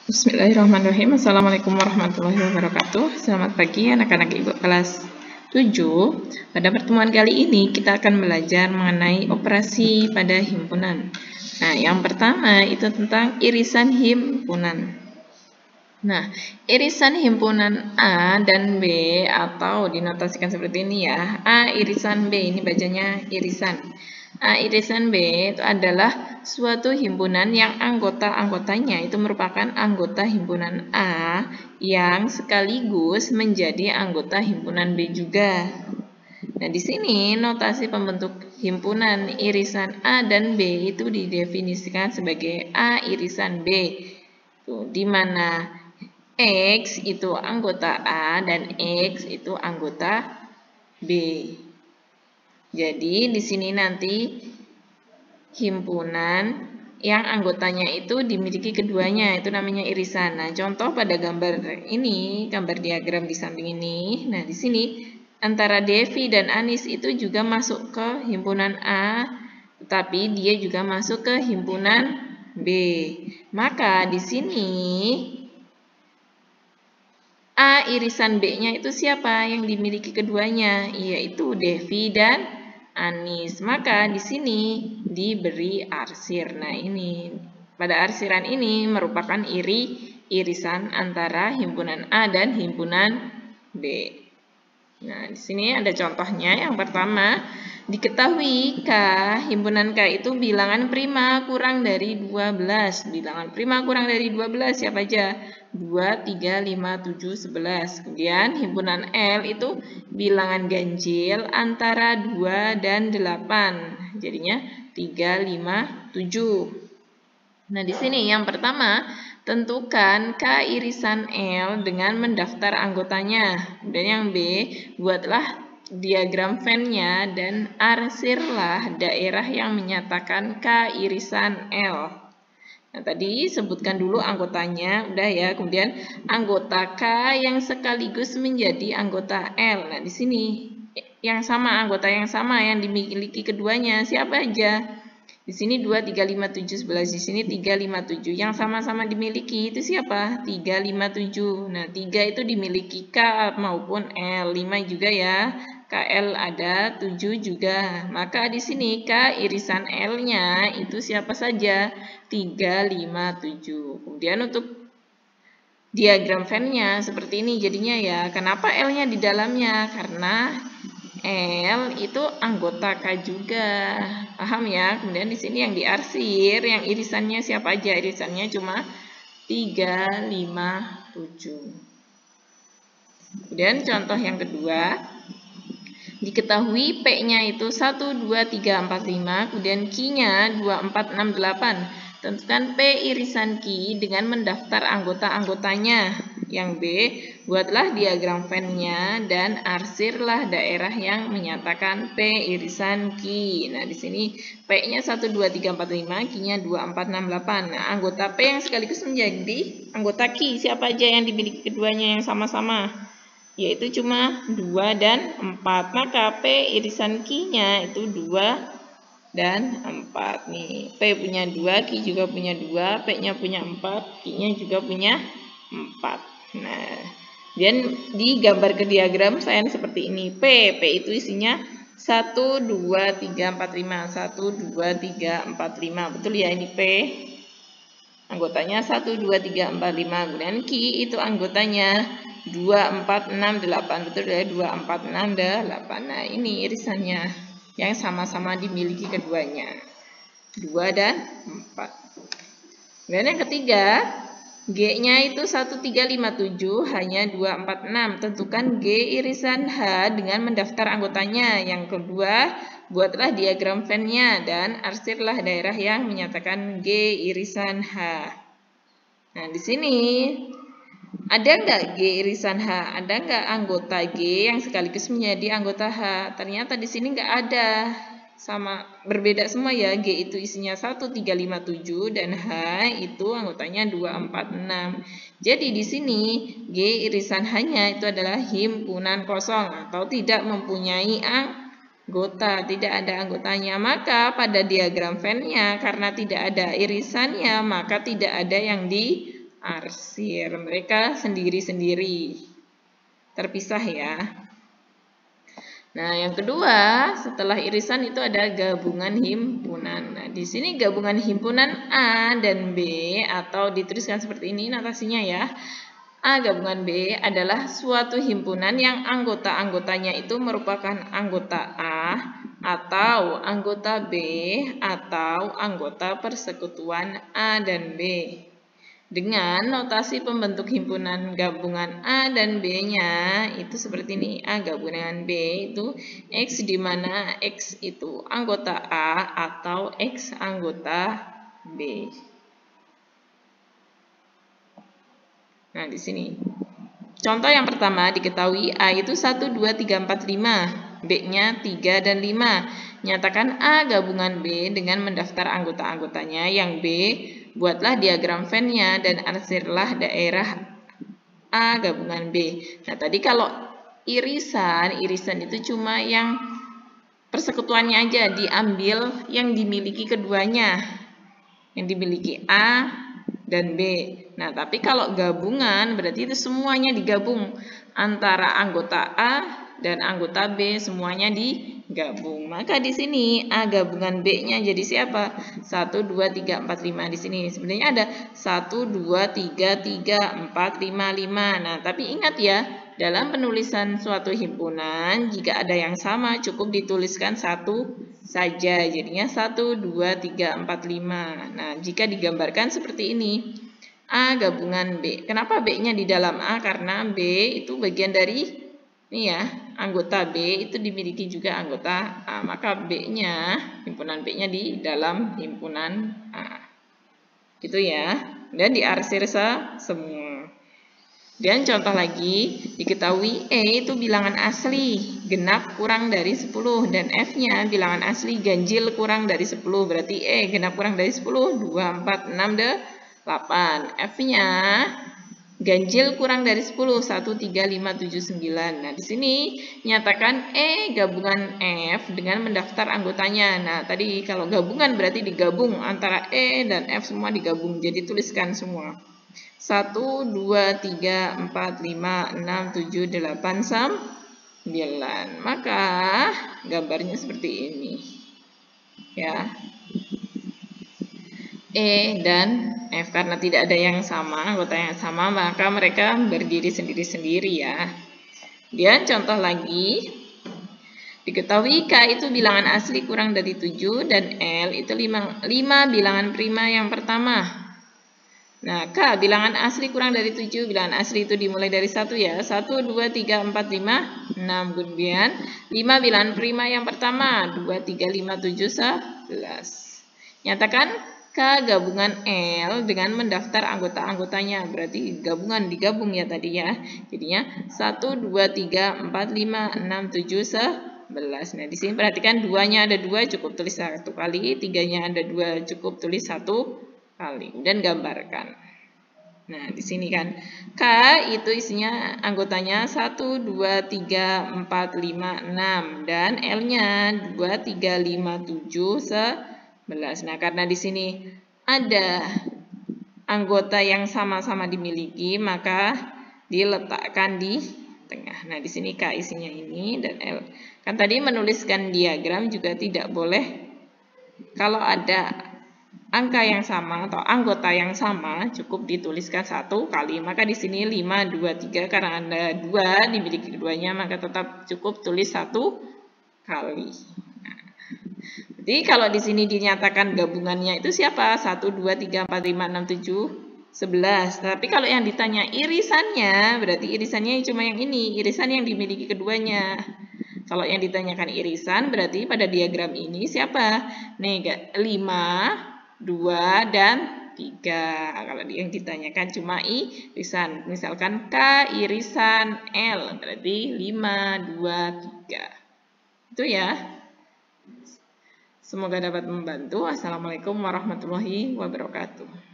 Bismillahirrahmanirrahim. Assalamualaikum warahmatullahi wabarakatuh. Selamat pagi anak-anak ibu kelas 7. Pada pertemuan kali ini kita akan belajar mengenai operasi pada himpunan. Nah, yang pertama itu tentang irisan himpunan. Nah, irisan himpunan A dan B atau dinotasikan seperti ini ya. A irisan B, ini bacanya irisan. A irisan B itu adalah suatu himpunan yang anggota-anggotanya itu merupakan anggota himpunan A yang sekaligus menjadi anggota himpunan B juga. Nah, di sini notasi pembentuk himpunan irisan A dan B itu didefinisikan sebagai A irisan B. Tuh, di mana X itu anggota A dan X itu anggota B. Jadi di sini nanti himpunan yang anggotanya itu dimiliki keduanya, itu namanya irisan. Nah, contoh pada gambar ini, gambar diagram di samping ini. Nah, di sini antara Devi dan Anis itu juga masuk ke himpunan A, tetapi dia juga masuk ke himpunan B. Maka di sini A irisan B-nya itu siapa yang dimiliki keduanya? Yaitu Devi dan Anis. Maka di sini diberi arsir. Nah, ini pada arsiran ini merupakan irisan antara himpunan A dan himpunan B. Nah, di sini ada contohnya. Yang pertama, diketahui K, himpunan K itu bilangan prima kurang dari 12. Bilangan prima kurang dari 12 siapa aja? 2, 3, 5, 7, 11. Kemudian himpunan L itu bilangan ganjil antara 2 dan 8. Jadinya 3, 5, 7. Nah, di sini yang pertama, tentukan K irisan L dengan mendaftar anggotanya. Dan yang B, buatlah diagram Venn-nya dan arsirlah daerah yang menyatakan K irisan L. Nah, tadi sebutkan dulu anggotanya, udah ya. Kemudian anggota K yang sekaligus menjadi anggota L. Nah, di sini yang sama, anggota yang sama yang dimiliki keduanya siapa aja? Di sini 2, 3, 5, 7, 11. Di sini 3, 5, 7. Yang sama-sama dimiliki itu siapa? 3, 5, 7. Nah, 3 itu dimiliki K maupun L. 5 juga ya. KL ada, 7 juga. Maka di sini K irisan L-nya itu siapa saja? 3, 5, 7. Kemudian untuk diagram Venn-nya seperti ini jadinya ya. Kenapa L-nya di dalamnya? Karena L itu anggota K juga. Paham ya? Kemudian di sini yang diarsir, yang irisannya siapa aja? Irisannya cuma 3, 5, 7. Kemudian contoh yang kedua, diketahui P-nya itu 1, 2, 3, 4, 5, kemudian Q-nya 2, 4, 6, 8. Tentukan P irisan Q dengan mendaftar anggota-anggotanya. Yang B, buatlah diagram Venn-nya dan arsirlah daerah yang menyatakan P irisan Q. Nah, di sini P-nya 1, 2, 3, 4, 5, Q-nya 2, 4, 6, 8. Nah, anggota P yang sekaligus menjadi anggota Q, siapa aja yang dimiliki keduanya yang sama-sama? Yaitu cuma 2 dan 4. Maka P irisan Q-nya itu 2 dan 4 nih. P punya 2, Q juga punya 2, P-nya punya 4, Q-nya juga punya 4. Nah, dan digambar ke diagram saya seperti ini. P itu isinya 1, 2, 3, 4, 5. 1, 2, 3, 4, 5. Betul ya, ini P. Anggotanya 1, 2, 3, 4, 5. Kemudian Q itu anggotanya 2, 4, 6, 8. Betul ya, 2, 4, 6, 8. Nah, ini irisannya yang sama-sama dimiliki keduanya. 2 dan 4. Kemudian yang ketiga, G-nya itu 1, 3, 5, 7, hanya 2, 4, 6. Tentukan G irisan H dengan mendaftar anggotanya. Yang kedua, buatlah diagram Venn-nya dan arsirlah daerah yang menyatakan G irisan H. Nah, di sini ada nggak G irisan H? Ada nggak anggota G yang sekaligus menjadi anggota H? Ternyata di sini nggak ada. Sama berbeda semua ya. G itu isinya 1, 3, 5, 7 dan H itu anggotanya 2, 4, 6. Jadi di sini G irisan H-nya itu adalah himpunan kosong atau tidak mempunyai anggota, tidak ada anggotanya. Maka pada diagram Venn-nya karena tidak ada irisannya, maka tidak ada yang di arsir. Mereka sendiri-sendiri, terpisah ya. Nah, yang kedua, setelah irisan itu ada gabungan himpunan. Nah, di sini gabungan himpunan A dan B, atau dituliskan seperti ini notasinya ya. A gabungan B adalah suatu himpunan yang anggota-anggotanya itu merupakan anggota A atau anggota B atau anggota persekutuan A dan B. Dengan notasi pembentuk himpunan gabungan A dan B-nya itu seperti ini. A gabungan B itu X, di mana X itu anggota A atau X anggota B. Nah, di sini. Contoh yang pertama, diketahui A itu 1, 2, 3, 4, 5. B-nya 3 dan 5. Nyatakan A gabungan B dengan mendaftar anggota-anggotanya. Yang B, buatlah diagram Venn-nya dan arsirlah daerah A gabungan B. Nah, tadi kalau irisan itu cuma yang persekutuannya aja, diambil yang dimiliki keduanya. Yang dimiliki A dan B. Nah, tapi kalau gabungan berarti itu semuanya digabung. Antara anggota A dan anggota B semuanya digabung. Maka di sini A gabungan B-nya jadi siapa? 1, 2, 3, 4, 5 di sini. Sebenarnya ada 1, 2, 3, 3, 4, 5, 5. Nah, tapi ingat ya, dalam penulisan suatu himpunan, jika ada yang sama cukup dituliskan satu saja. Jadinya 1, 2, 3, 4, 5. Nah, jika digambarkan seperti ini. A gabungan B. Kenapa B-nya di dalam A? Karena B itu bagian dari ini ya, anggota B itu dimiliki juga anggota A. Maka B-nya, himpunan B-nya di dalam himpunan A. Gitu ya. Dan diarsir semua. Dan contoh lagi, diketahui E itu bilangan asli, genap kurang dari 10. Dan F-nya bilangan asli, ganjil kurang dari 10. Berarti E genap kurang dari 10, 2, 4, 6, 8. F-nya ganjil kurang dari 10, 1, 3, 5, 7, 9. Nah, di sini nyatakan E gabungan F dengan mendaftar anggotanya. Nah, tadi kalau gabungan berarti digabung antara E dan F semua digabung. Jadi tuliskan semua. 1, 2, 3, 4, 5, 6, 7, 8, 9. Maka gambarnya seperti ini. Ya. E dan F, karena tidak ada yang sama, anggota yang sama, maka mereka berdiri sendiri-sendiri ya. Dan contoh lagi, diketahui K itu bilangan asli kurang dari 7 dan L itu 5 bilangan prima yang pertama. Nah, K bilangan asli kurang dari 7, bilangan asli itu dimulai dari 1 ya. 1, 2, 3, 4, 5, 6. Kemudian 5 bilangan prima yang pertama, 2, 3, 5, 7, 11. Nyatakan K gabungan L dengan mendaftar anggota-anggotanya. Berarti digabung ya tadi ya. Jadinya 1, 2, 3, 4, 5, 6, 7, 11. Nah, di sini perhatikan 2-nya ada 2 cukup tulis 1 kali, 3-nya ada 2 cukup tulis 1 kali. Dan gambarkan. Nah, di sini kan K itu isinya anggotanya 1, 2, 3, 4, 5, 6 dan L-nya 2, 3, 5, 7, 11. Nah, karena di sini ada anggota yang sama-sama dimiliki, maka diletakkan di tengah. Nah, di sini K isinya ini dan L. Kan tadi menuliskan diagram juga tidak boleh kalau ada angka yang sama atau anggota yang sama cukup dituliskan 1 kali. Maka di sini 5, 2, 3 karena ada 2 dimiliki keduanya, maka tetap cukup tulis 1 kali. Jadi kalau di sini dinyatakan gabungannya itu siapa? 1, 2, 3, 4, 5, 6, 7, 11. Tapi kalau yang ditanya irisannya, berarti irisannya cuma yang ini, irisan yang dimiliki keduanya. Kalau yang ditanyakan irisan, berarti pada diagram ini siapa? Nih, 5, 2, dan 3. Kalau yang ditanyakan cuma irisan. Misalkan K irisan L, berarti 5, 2, 3. Itu ya. Semoga dapat membantu. Assalamualaikum warahmatullahi wabarakatuh.